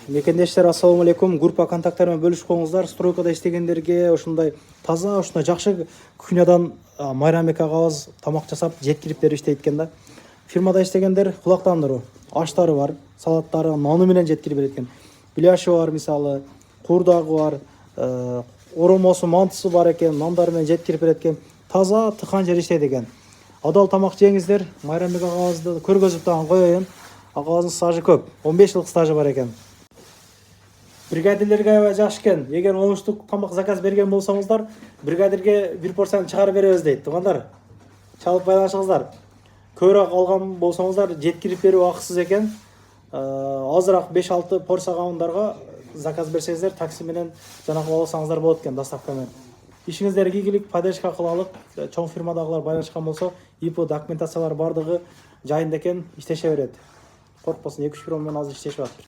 Мекендештер, ассаламу алейкум. Группа контакттарымен бөлішіп қоңыздар. Стройкада істегендерге ушундай таза, ушундай жакшы кухнядан майрамек агабыз тамак жасап жеткирип беришти экен да. Фирмада иштегендер кулактандыруу, аштары бар, салаттары, наны менен жеткирип берет экен. Биляшы бар, мисалы, курдагы бар, оромосу, мантысы бар экен, нандары менен жеткирип берет экен. Таза тыкан жер иштейт экен. Адал тамак жеңиздер. Майрамек агабызды көргөзүп тагын коеюн. Агабыздын стажы көп, 15 жылдык стажы бар экен. Бригадирлерге аябай жакшы экен. Эгер оңуштуу тамак заказ берген болсоңуздар, бригадирге бир порцияны чыгарып беребиз дейт. Туугандар, чалып байланышыңыздар. Көбүрөөк алган болсоңуздар, жеткирип берүү акысыз экен. Азыраак 5-6 порция алгандарга заказ берсеңиздер, такси менен жанагы алсаңыздар болот экен, доставка менен. Ишиңиздерге ийгилик, поддержка кылалык. Чоң фирмадагылар байланышкан болсо, ИП документациялар бардыгы жайында экен, иштеше берет. Коркпосун, 2-3 бирөө менен азыр иштешип атат.